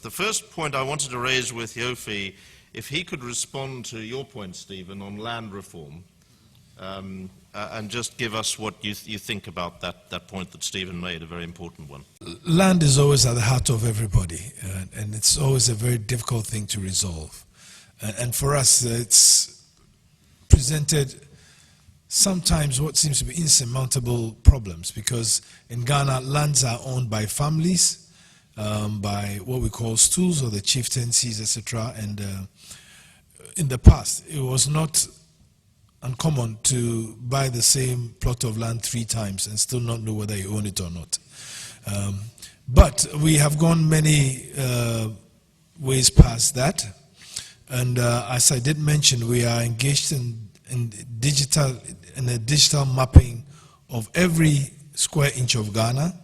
us. The first point I wanted to raise with YOOFI, if he could respond to your point, Stephen, on land reform, and just give us what you think about that point that Stephen made, a very important one. Land is always at the heart of everybody, and it's always a very difficult thing to resolve. And for us, it's presented sometimes what seems to be insurmountable problems, because in Ghana, lands are owned by families, by what we call stools or the chieftaincies, etc. And in the past, it was not uncommon to buy the same plot of land 3 times and still not know whether you own it or not. But we have gone many ways past that. And as I did mention, we are engaged in a digital mapping of every square inch of Ghana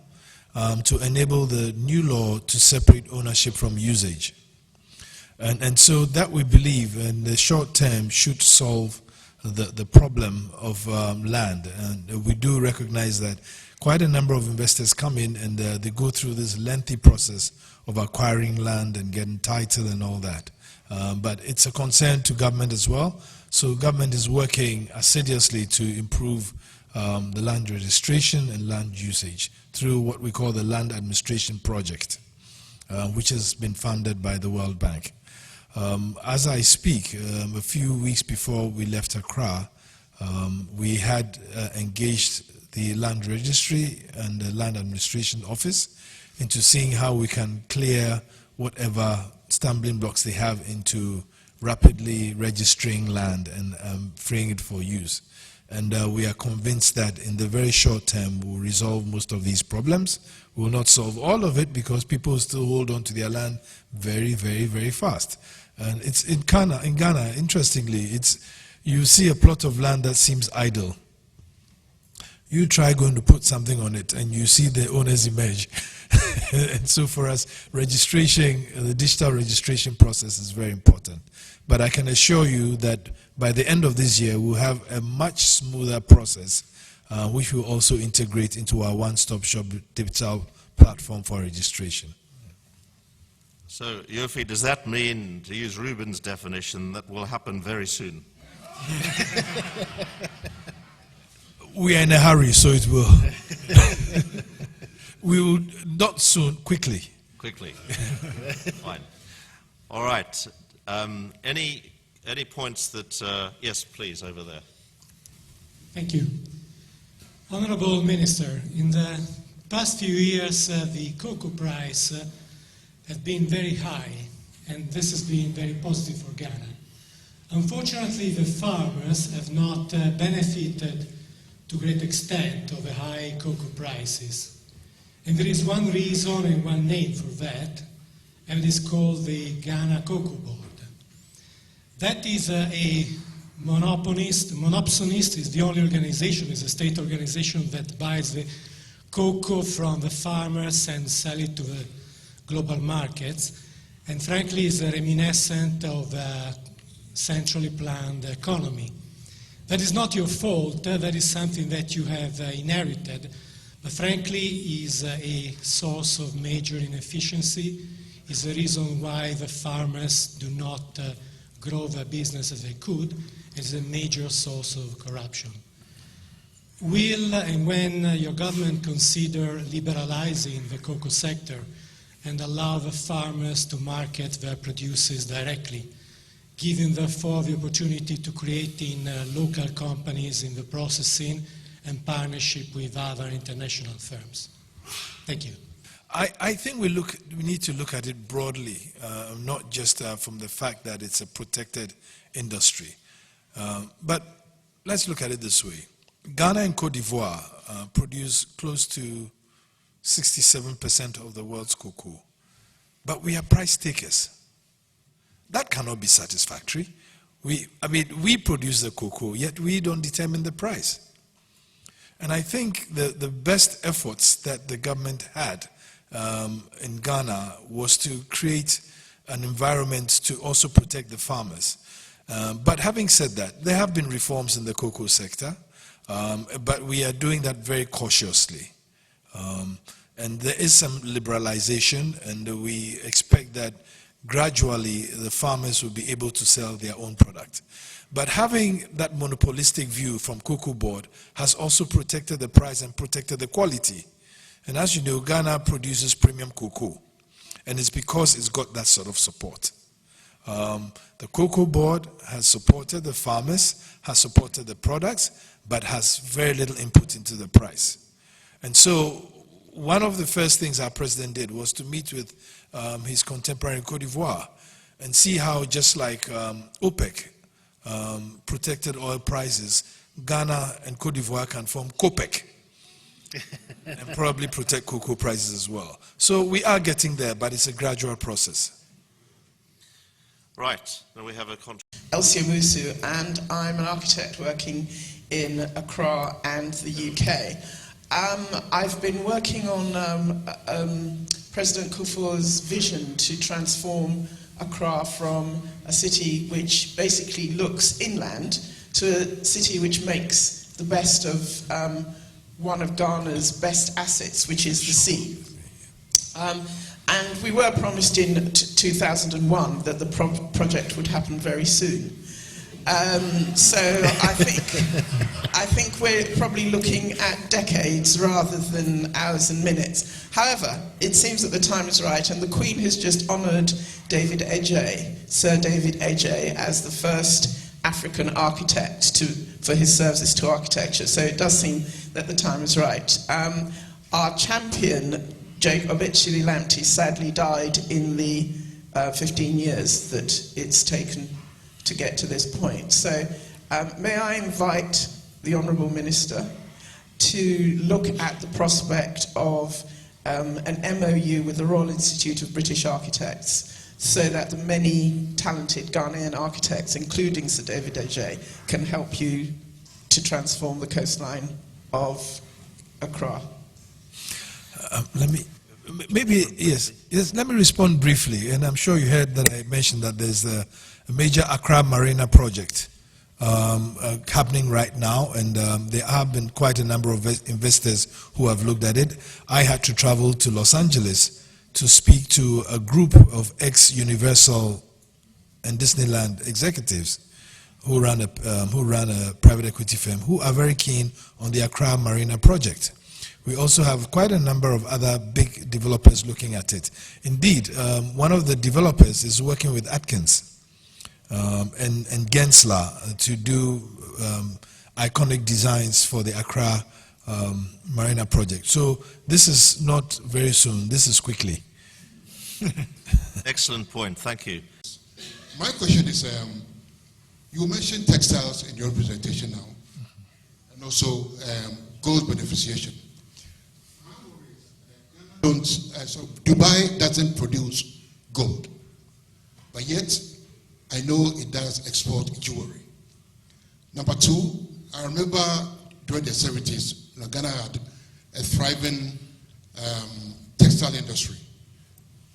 to enable the new law to separate ownership from usage. And so that, we believe, in the short term should solve the problem of land. And we do recognize that quite a number of investors come in and they go through this lengthy process of acquiring land and getting title and all that. But it's a concern to government as well. So government is working assiduously to improve the land registration and land usage through what we call the Land Administration Project, which has been funded by the World Bank. As I speak, a few weeks before we left Accra, we had engaged the Land Registry and the Land Administration Office into seeing how we can clear whatever stumbling blocks they have into rapidly registering land and freeing it for use. And we are convinced that in the very short term we'll resolve most of these problems. We will not solve all of it because people still hold on to their land very, very, very fast. And it's in Ghana, interestingly, you see a plot of land that seems idle. You try going to put something on it and you see the owners emerge. And so for us, registration, the digital registration process is very important. But I can assure you that by the end of this year, we'll have a much smoother process, which will also integrate into our one-stop shop digital platform for registration. So, YOOFI, does that mean, to use Ruben's definition, that will happen very soon? We are in a hurry, so it will. We will not soon, quickly. Quickly. Fine. All right. Any points that, yes, please, over there. Thank you. Honorable Minister, in the past few years, the cocoa price has been very high, and this has been very positive for Ghana. Unfortunately, the farmers have not benefited to a great extent of the high cocoa prices. And there is one reason and one name for that, and it is called the Ghana Cocoa Board. That is a monopsonist, is the only organization, is a state organization that buys the cocoa from the farmers and sell it to the global markets, and frankly is reminiscent of a centrally planned economy. That is not your fault, that is something that you have inherited, but frankly is a source of major inefficiency, is the reason why the farmers do not grow their business as they could, is a major source of corruption. Will and when your government consider liberalizing the cocoa sector and allow the farmers to market their produces directly, giving therefore the opportunity to creating local companies in the processing and partnership with other international firms? Thank you. I think we need to look at it broadly, not just from the fact that it's a protected industry. But let's look at it this way. Ghana and Cote d'Ivoire produce close to 67% of the world's cocoa. But we are price takers. That cannot be satisfactory. We produce the cocoa, yet we don't determine the price. And I think the best efforts that the government had in Ghana was to create an environment to also protect the farmers. But having said that, there have been reforms in the cocoa sector, but we are doing that very cautiously. And there is some liberalization, and we expect that gradually the farmers will be able to sell their own product. But having that monopolistic view from Cocoa Board has also protected the price and protected the quality. And as you know, Ghana produces premium cocoa, and it's because it's got that sort of support. The Cocoa Board has supported the farmers, has supported the products, but has very little input into the price. And so one of the first things our president did was to meet with his contemporary in Cote d'Ivoire and see how, just like OPEC protected oil prices, Ghana and Cote d'Ivoire can form COPEC and probably protect cocoa prices as well. So we are getting there, but it's a gradual process. Right, then we have a contract. Elsie Musu, and I'm an architect working in Accra and the UK. I've been working on President Kufuor's vision to transform Accra from a city which basically looks inland to a city which makes the best of one of Ghana's best assets, which is the sea. And we were promised in 2001 that the project would happen very soon. So I think we're probably looking at decades rather than hours and minutes. However, it seems that the time is right, and the Queen has just honoured David Ejay, Sir David Ejay, as the first African architect for his services to architecture. So it does seem that the time is right. Our champion, Jacob Echili-Lamptey, sadly died in the 15 years that it's taken to get to this point. So may I invite the Honourable Minister to look at the prospect of an MOU with the Royal Institute of British Architects, so that the many talented Ghanaian architects, including Sir David Ejay, can help you to transform the coastline of Accra. Let me respond briefly, and I'm sure you heard that I mentioned that there's a major Accra Marina project happening right now, and there have been quite a number of investors who have looked at it. I had to travel to Los Angeles to speak to a group of ex-Universal and Disneyland executives who run a private equity firm, who are very keen on the Accra Marina project. We also have quite a number of other big developers looking at it. Indeed, one of the developers is working with Atkins and Gensler to do iconic designs for the Accra Marina project. So this is not very soon, this is quickly. Excellent point, thank you. My question is, you mentioned textiles in your presentation now, and also gold beneficiation. So Dubai doesn't produce gold, but yet I know it does export jewelry. Number two, I remember during the 70s, Ghana had a thriving textile industry.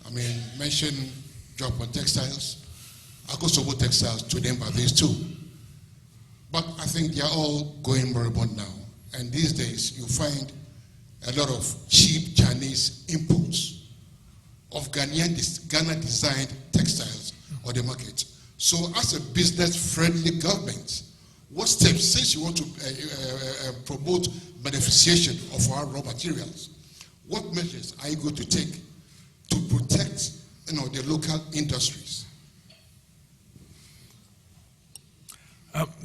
I mean, mention Japan Textiles, Akosobo Textiles, to name but these two. But I think they are all going moribund now. And these days, you find a lot of cheap Chinese imports of Ghana-designed textiles on the market. So as a business-friendly government, what steps, since you want to promote beneficiation of our raw materials, what measures are you going to take to protect the local industries?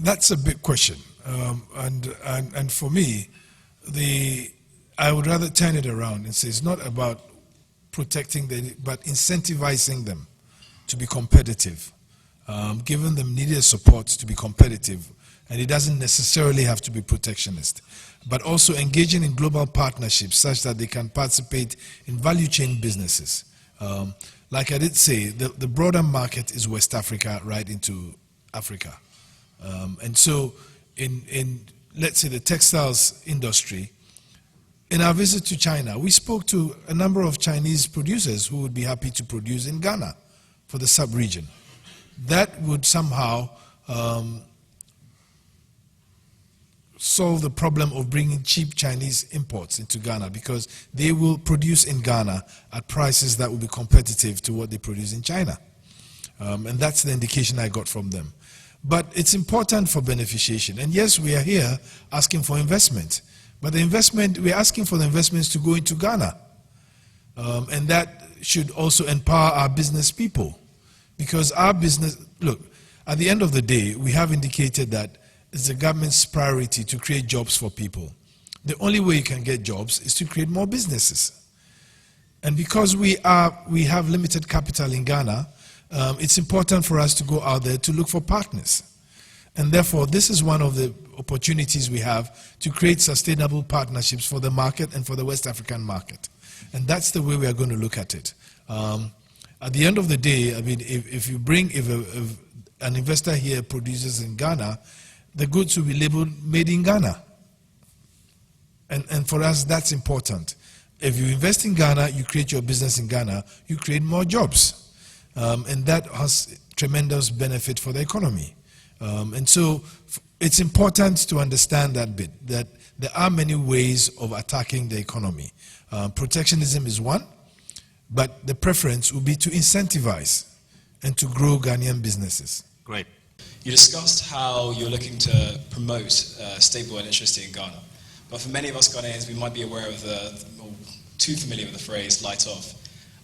That's a big question. And for me, I would rather turn it around and say it's not about protecting but incentivizing them to be competitive, giving them needed support to be competitive. And it doesn't necessarily have to be protectionist, but also engaging in global partnerships such that they can participate in value chain businesses. Like I did say, the broader market is West Africa right into Africa. And so in, let's say, the textiles industry, in our visit to China, we spoke to a number of Chinese producers who would be happy to produce in Ghana for the sub-region. That would somehow solve the problem of bringing cheap Chinese imports into Ghana, because they will produce in Ghana at prices that will be competitive to what they produce in China. And that's the indication I got from them. But it's important for beneficiation. And yes, we are here asking for investment. But the investment, we're asking for the investments to go into Ghana. And that should also empower our business people. Because our business, look, at the end of the day, we have indicated that it's the government's priority to create jobs for people. The only way you can get jobs is to create more businesses. And because we have limited capital in Ghana, it's important for us to go out there to look for partners. And therefore, this is one of the opportunities we have to create sustainable partnerships for the market and for the West African market. And that's the way we are going to look at it. At the end of the day, I mean, if an investor here produces in Ghana, the goods will be labeled made in Ghana. And for us, that's important. If you invest in Ghana, you create your business in Ghana, you create more jobs. And that has tremendous benefit for the economy. And so it's important to understand that bit, that there are many ways of attacking the economy. Protectionism is one, but the preference will be to incentivize and to grow Ghanaian businesses. Great. You discussed how you're looking to promote stable electricity in Ghana. But for many of us Ghanaians, we might be aware of or too familiar with the phrase light off.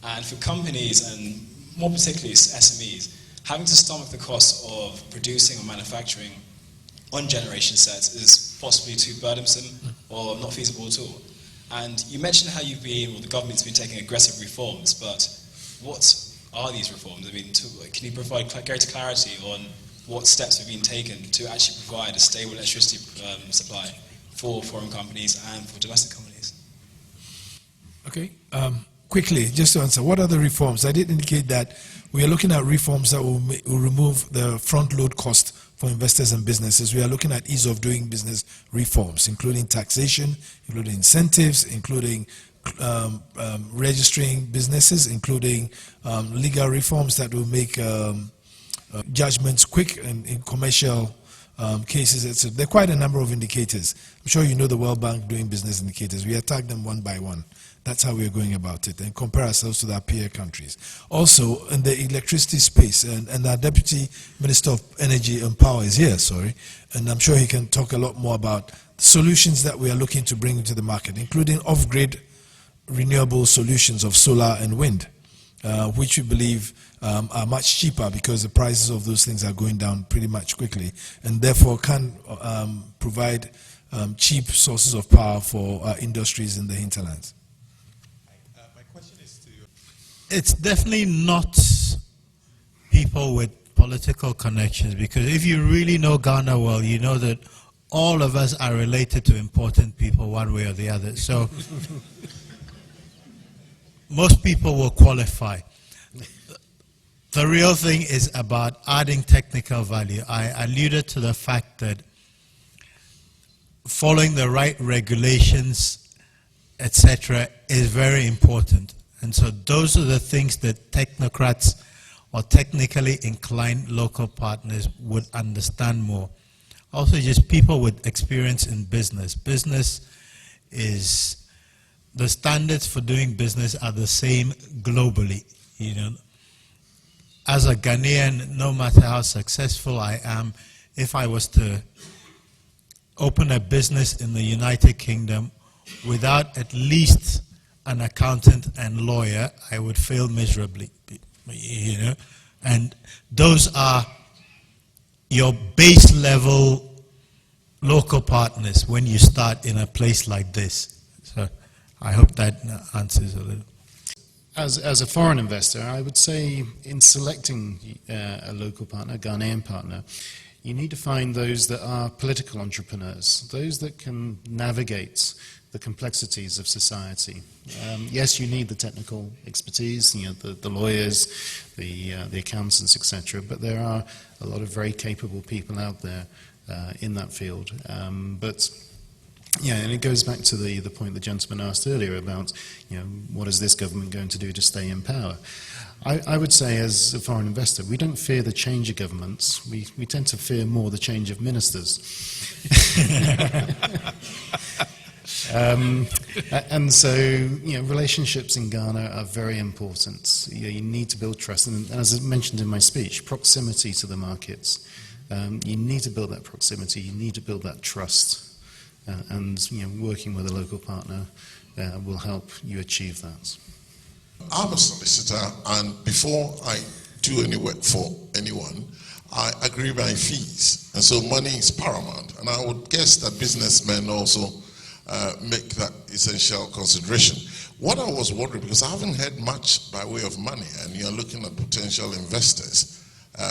And for companies, and more particularly SMEs, having to stomach the cost of producing or manufacturing on generation sets is possibly too burdensome or not feasible at all. And you mentioned how the government's been taking aggressive reforms, but what are these reforms? I mean, can you provide greater clarity on what steps have been taken to actually provide a stable electricity supply for foreign companies and for domestic companies? Okay. Quickly, just to answer, what are the reforms? I did indicate that we are looking at reforms that will remove the front load cost for investors and businesses. We are looking at ease of doing business reforms, including taxation, including incentives, including registering businesses, including legal reforms that will make judgments quick in commercial cases, etc. There are quite a number of indicators. I'm sure you know the World Bank doing business indicators. We attack them one by one. That's how we are going about it, and compare ourselves to our peer countries. Also, in the electricity space, and our Deputy Minister of Energy and Power is here, and I'm sure he can talk a lot more about solutions that we are looking to bring into the market, including off-grid renewable solutions of solar and wind, which we believe are much cheaper because the prices of those things are going down pretty much quickly, and therefore can provide cheap sources of power for industries in the hinterlands. It's definitely not people with political connections, because if you really know Ghana well, you know that all of us are related to important people one way or the other. So most people will qualify. The real thing is about adding technical value. I alluded to the fact that following the right regulations, etc., is very important. And so those are the things that technocrats or technically inclined local partners would understand more. Also, just people with experience in business. Business is, the standards for doing business are the same globally. You know, as a Ghanaian, no matter how successful I am, if I was to open a business in the United Kingdom without at least an accountant and lawyer, I would fail miserably, you know. And those are your base level local partners when you start in a place like this. So I hope that answers a little. As a foreign investor, I would say in selecting a local partner, a Ghanaian partner, you need to find those that are political entrepreneurs, those that can navigate the complexities of society. Yes, you need the technical expertise, you know, the lawyers, the accountants, etc. But there are a lot of very capable people out there in that field. But Yeah, and it goes back to the point the gentleman asked earlier about, what is this government going to do to stay in power? I would say, as a foreign investor, we don't fear the change of governments. We tend to fear more the change of ministers. And so, relationships in Ghana are very important. You need to build trust, and as I mentioned in my speech, proximity to the markets. You need to build that proximity. You need to build that trust. And working with a local partner will help you achieve that. I'm a solicitor, and before I do any work for anyone, I agree my fees. And so money is paramount. And I would guess that businessmen also make that essential consideration. What I was wondering, because I haven't heard much by way of money, and you're looking at potential investors.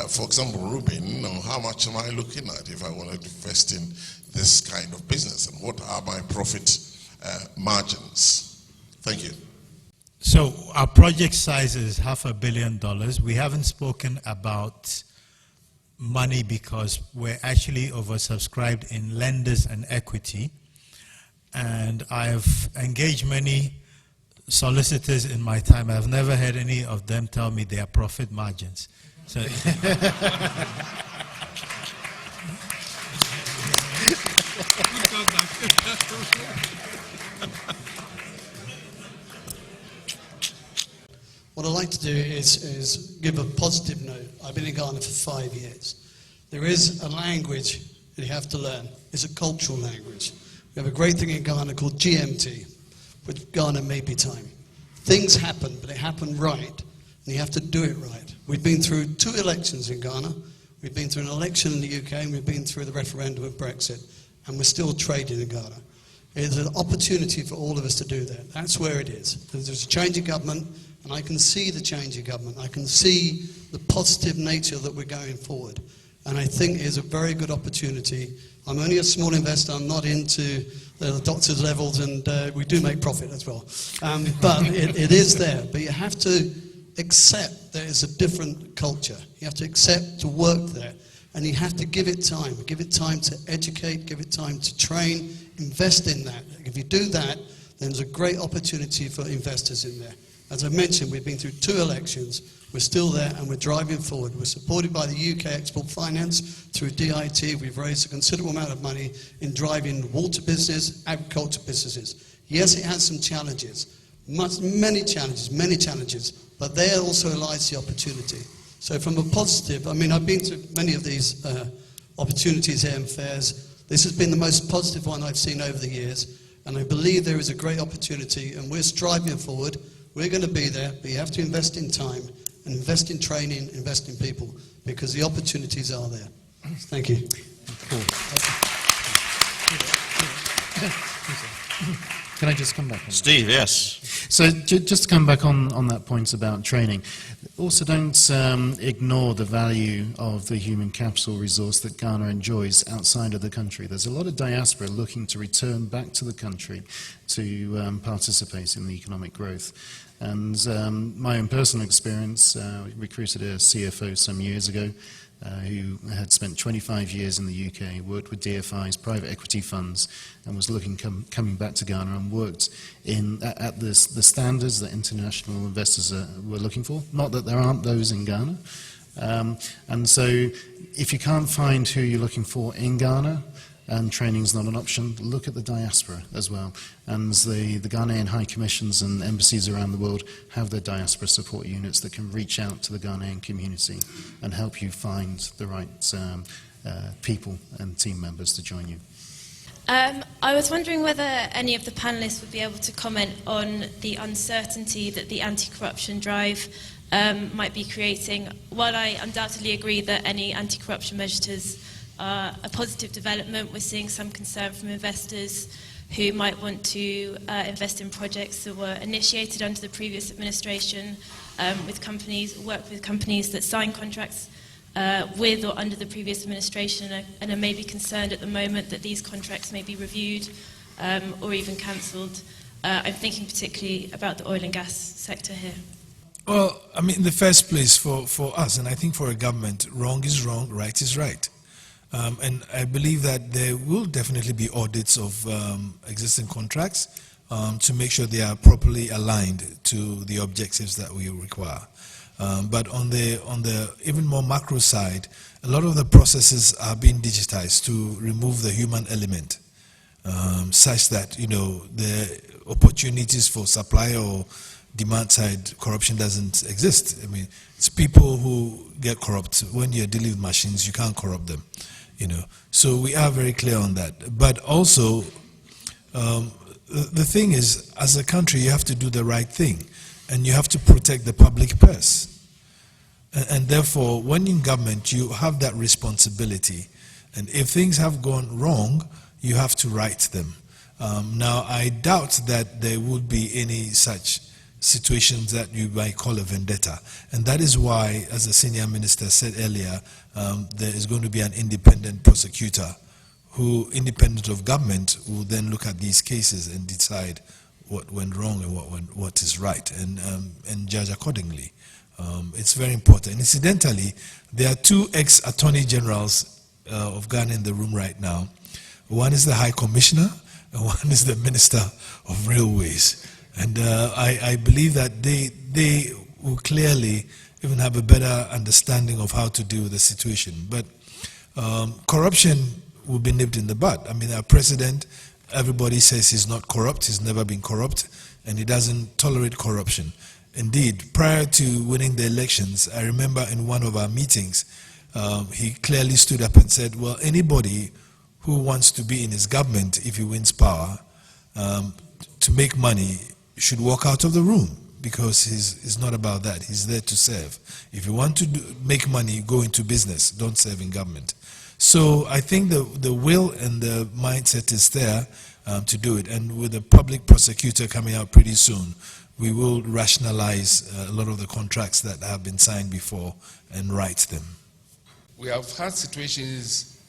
For example, RUBAN, how much am I looking at if I want to invest in this kind of business, and what are my profit margins? Thank you. So our project size is $500 million. We haven't spoken about money because we're actually oversubscribed in lenders and equity. And I've engaged many solicitors in my time. I've never had any of them tell me their profit margins. So what I'd like to do is give a positive note. I've been in Ghana for 5 years. There is a language that you have to learn. It's a cultural language. We have a great thing in Ghana called GMT, which Ghana may be time. Things happen, but they happen right, and you have to do it right. We've been through 2 elections in Ghana. We've been through an election in the UK, and we've been through the referendum of Brexit, and we're still trading in Ghana. It's an opportunity for all of us to do that. That's where it is. There's a change of government, and I can see the change of government. I can see the positive nature that we're going forward. And I think it's a very good opportunity. I'm only a small investor. I'm not into the doctor's levels, and we do make profit as well. But it is there. But you have to accept there is a different culture. You have to accept to work there. And you have to give it time. Give it time to educate, give it time to train, invest in that. If you do that, then there's a great opportunity for investors in there. As I mentioned, we've been through 2 elections. We're still there, and we're driving forward. We're supported by the UK Export Finance through DIT. We've raised a considerable amount of money in driving water business, agriculture businesses. Yes, it has some challenges, many challenges, but there also lies the opportunity. So from a positive, I mean, I've been to many of these opportunities here and fairs. This has been the most positive one I've seen over the years, and I believe there is a great opportunity, and we're striving forward. We're going to be there, but you have to invest in time, and invest in training, invest in people, because the opportunities are there. Thank you. Cool. Can I just come back on that? Steve, yes. So just to come back on that point about training, also don't ignore the value of the human capital resource that Ghana enjoys outside of the country. There's a lot of diaspora looking to return back to the country to participate in the economic growth. And my own personal experience, recruited a CFO some years ago who had spent 25 years in the UK, worked with DFIs, private equity funds, and was coming back to Ghana and worked at the standards that international investors were looking for. Not that there aren't those in Ghana. And so if you can't find who you're looking for in Ghana, and training is not an option, look at the diaspora as well. And the Ghanaian high commissions and embassies around the world have their diaspora support units that can reach out to the Ghanaian community and help you find the right people and team members to join you. I was wondering whether any of the panelists would be able to comment on the uncertainty that the anti-corruption drive might be creating. While I undoubtedly agree that any anti-corruption measures are a positive development, we're seeing some concern from investors who might want to invest in projects that were initiated under the previous administration, work with companies that sign contracts with or under the previous administration and are maybe concerned at the moment that these contracts may be reviewed or even cancelled. I'm thinking particularly about the oil and gas sector here. Well, I mean, in the first place, for us, and I think for a government, wrong is wrong, right is right. And I believe that there will definitely be audits of existing contracts to make sure they are properly aligned to the objectives that we require. But on the even more macro side, a lot of the processes are being digitized to remove the human element, such that the opportunities for supply or demand side corruption doesn't exist. I mean, it's people who get corrupt. When you're dealing with machines, you can't corrupt them. So we are very clear on that. But also, the thing is, as a country, you have to do the right thing, and you have to protect the public purse. And therefore, when in government, you have that responsibility. And if things have gone wrong, you have to right them. Now, I doubt that there would be any such situations that you might call a vendetta. And that is why, as the senior minister said earlier, there is going to be an independent prosecutor who, independent of government, will then look at these cases and decide what went wrong and what is right, and judge accordingly. It's very important. Incidentally, there are two ex-attorney generals of Ghana in the room right now. One is the High Commissioner, and one is the Minister of Railways. And I believe that they will clearly even have a better understanding of how to deal with the situation. But corruption will be nipped in the bud. I mean, our president, everybody says he's not corrupt, he's never been corrupt, and he doesn't tolerate corruption. Indeed, prior to winning the elections, I remember in one of our meetings, he clearly stood up and said, well, anybody who wants to be in his government, if he wins power, to make money, should walk out of the room, because he's not about that. He's there to serve. If you want to make money, go into business. Don't serve in government. So I think the will and the mindset is there to do it. And with the public prosecutor coming out pretty soon, we will rationalize a lot of the contracts that have been signed before and right them. We have had situations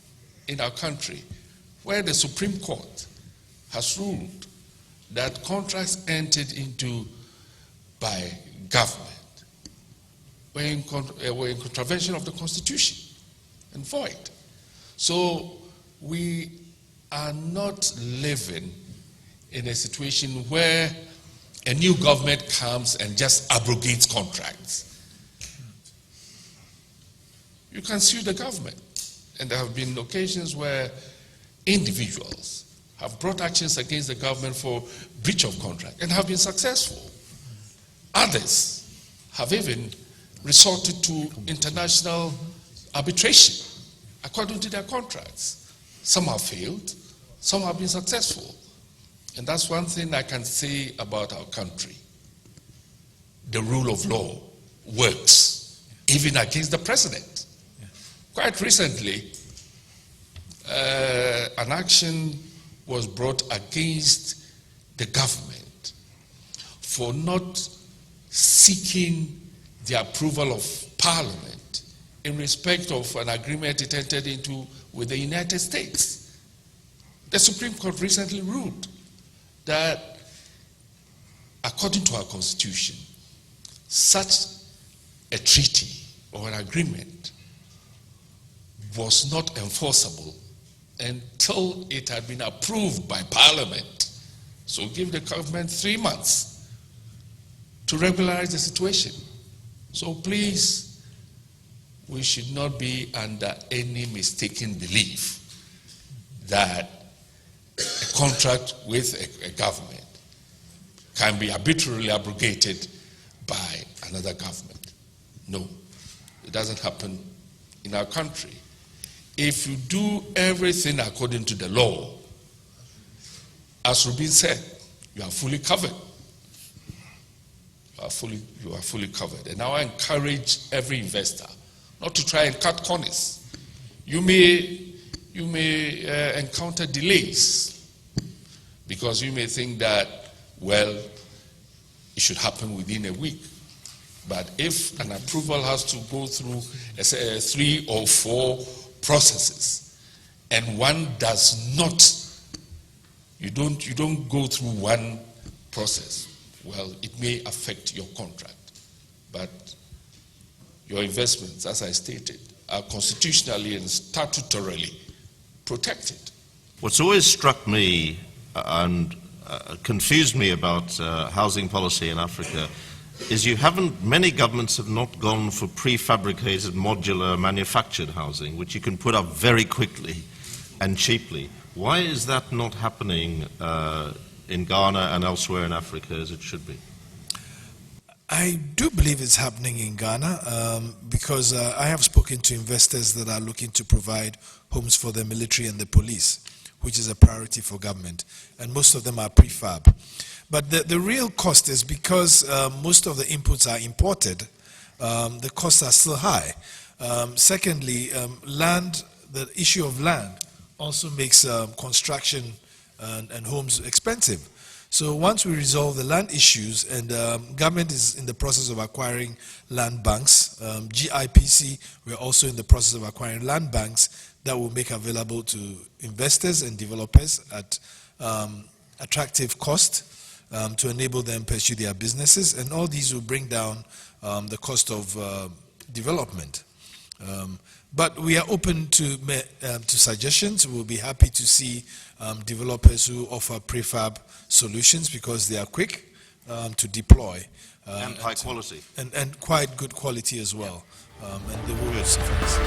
in our country where the Supreme Court has ruled that contracts entered into by government were in contravention of the Constitution and void. So we are not living in a situation where a new government comes and just abrogates contracts. You can sue the government. And there have been occasions where individuals have brought actions against the government for breach of contract and have been successful. Others have even resorted to international arbitration according to their contracts. Some have failed, some have been successful. And that's one thing I can say about our country. The rule of law works, even against the president. Quite recently, an action was brought against the government for not seeking the approval of Parliament in respect of an agreement it entered into with the United States. The Supreme Court recently ruled that, according to our Constitution, such a treaty or an agreement was not enforceable until it had been approved by Parliament. So give the government 3 months to regularize the situation. So please, we should not be under any mistaken belief that a contract with a government can be arbitrarily abrogated by another government. No, it doesn't happen in our country. If you do everything according to the law, as RUBAN said, you are fully covered. You are fully covered. And now I encourage every investor not to try and cut corners. You may encounter delays because you may think that, well, it should happen within a week. But if an approval has to go through 3 or 4 processes, and one does not, you don't go through one process, well, it may affect your contract. But your investments, as I stated, constitutionally and statutorily protected. What's always struck me and confused me about housing policy in Africa is many governments have not gone for prefabricated, modular, manufactured housing, which you can put up very quickly and cheaply. Why is that not happening in Ghana and elsewhere in Africa as it should be? I do believe it's happening in Ghana because I have spoken to investors that are looking to provide homes for the military and the police, which is a priority for government, and most of them are prefab. But the real cost is because most of the inputs are imported, the costs are still high. Secondly, the issue of land also makes construction and homes expensive. So once we resolve the land issues, and government is in the process of acquiring land banks, GIPCI, we're also in the process of acquiring land banks that will make available to investors and developers at attractive cost to enable them pursue their businesses, and all these will bring down the cost of development. But we are open to suggestions. We'll be happy to see developers who offer prefab solutions because they are quick to deploy. And high quality. And quite good quality as well. And they will suffice.